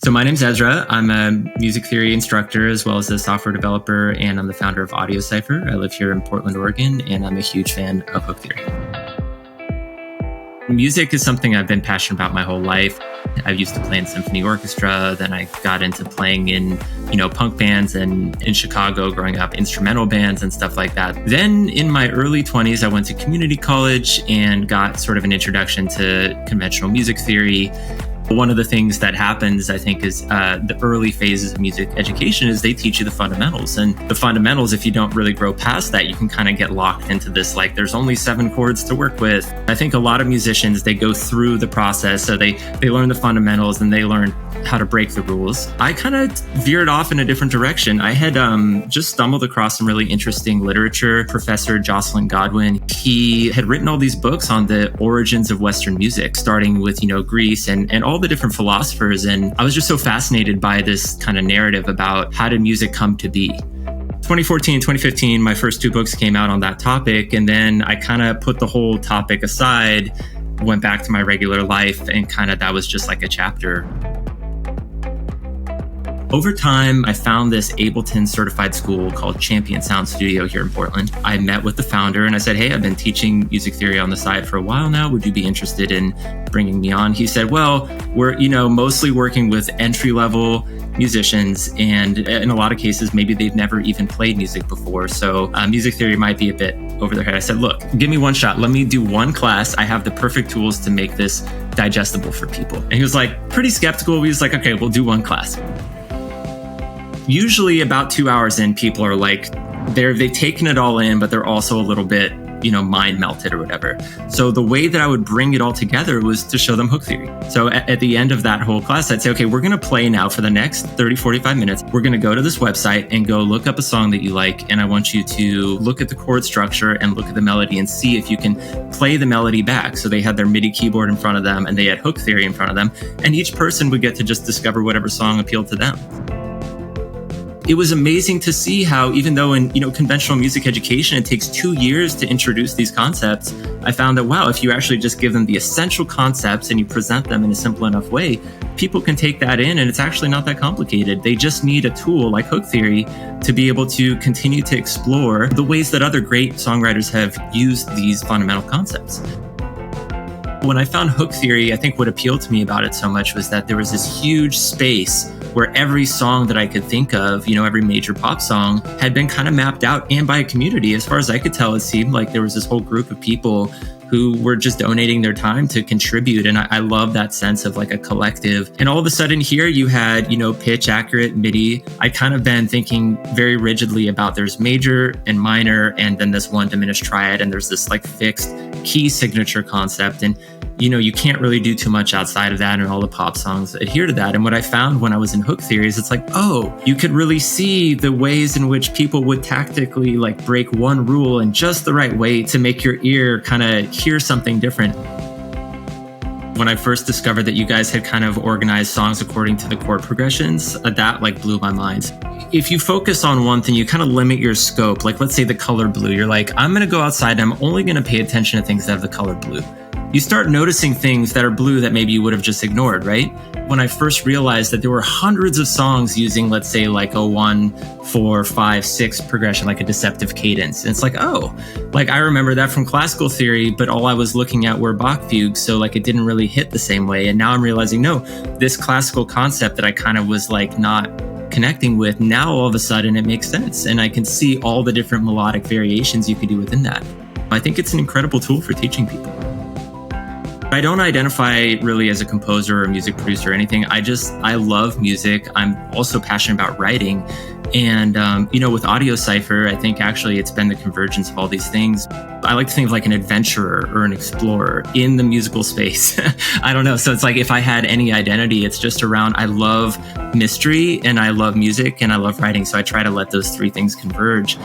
So my name's Ezra. I'm a music theory instructor as well as a software developer, and I'm the founder of AudioCipher. I live here in Portland, Oregon, and I'm a huge fan of Hooktheory. Music is something I've been passionate about my whole life. I used to play in symphony orchestra, then I got into playing in, punk bands, and in Chicago growing up, instrumental bands and stuff like that. Then in my early 20s, I went to community college and got sort of an introduction to conventional music theory. One of the things that happens, I think, is the early phases of music education is they teach you the fundamentals. And the fundamentals, if you don't really grow past that, you can kind of get locked into this, like, there's only 7 chords to work with. I think a lot of musicians, they go through the process. So they learn the fundamentals and they learn how to break the rules. I kind of veered off in a different direction. I had just stumbled across some really interesting literature. Professor Jocelyn Godwin, he had written all these books on the origins of Western music, starting with, Greece and all the different philosophers. And I was just so fascinated by this kind of narrative about how did music come to be. 2014, 2015, my first 2 books came out on that topic. And then I kind of put the whole topic aside, went back to my regular life, and kind of that was just like a chapter. Over time, I found this Ableton certified school called Champion Sound Studio here in Portland. I met with the founder and I said, hey, I've been teaching music theory on the side for a while now. Would you be interested in bringing me on? He said, well, we're, mostly working with entry-level musicians, and in a lot of cases, maybe they've never even played music before. So music theory might be a bit over their head. I said, look, give me one shot. Let me do one class. I have the perfect tools to make this digestible for people. And he was like, pretty skeptical. He was like, okay, we'll do one class. Usually about 2 hours in, people are like, they've taken it all in, but they're also a little bit, mind melted or whatever. So the way that I would bring it all together was to show them hook theory. So at the end of that whole class, I'd say, okay, we're going to play now for the next 30, 45 minutes. We're going to go to this website and go look up a song that you like. And I want you to look at the chord structure and look at the melody and see if you can play the melody back. So they had their MIDI keyboard in front of them and they had hook theory in front of them. And each person would get to just discover whatever song appealed to them. It was amazing to see how, even though in conventional music education, it takes 2 years to introduce these concepts, I found that, wow, if you actually just give them the essential concepts and you present them in a simple enough way, people can take that in and it's actually not that complicated. They just need a tool like hook theory to be able to continue to explore the ways that other great songwriters have used these fundamental concepts. When I found hook theory, I think what appealed to me about it so much was that there was this huge space where every song that I could think of, every major pop song had been kind of mapped out, and by a community. As far as I could tell, it seemed like there was this whole group of people who were just donating their time to contribute. And I love that sense of like a collective. And all of a sudden here you had, pitch accurate MIDI. I kind of been thinking very rigidly about there's major and minor, and then this one diminished triad, and there's this like fixed key signature concept. And you can't really do too much outside of that, and all the pop songs adhere to that. And what I found when I was in hook theory is it's like, oh, you could really see the ways in which people would tactically like break one rule in just the right way to make your ear kind of hear something different. When I first discovered that you guys had kind of organized songs according to the chord progressions, that like blew my mind. If you focus on one thing, you kind of limit your scope. Like, let's say the color blue, you're like, I'm going to go outside and I'm only going to pay attention to things that have the color blue. You start noticing things that are blue that maybe you would have just ignored, right? When I first realized that there were hundreds of songs using, let's say, like a 1, 4, 5, 6 progression, like a deceptive cadence. And it's like, oh, like I remember that from classical theory, but all I was looking at were Bach fugues. So like it didn't really hit the same way. And now I'm realizing, no, this classical concept that I kind of was like not connecting with, now all of a sudden it makes sense. And I can see all the different melodic variations you could do within that. I think it's an incredible tool for teaching people. I don't identify really as a composer or music producer or anything. I love music. I'm also passionate about writing. And, with AudioCipher, I think actually it's been the convergence of all these things. I like to think of like an adventurer or an explorer in the musical space. I don't know. So it's like if I had any identity, it's just around, I love mystery and I love music and I love writing. So I try to let those 3 things converge.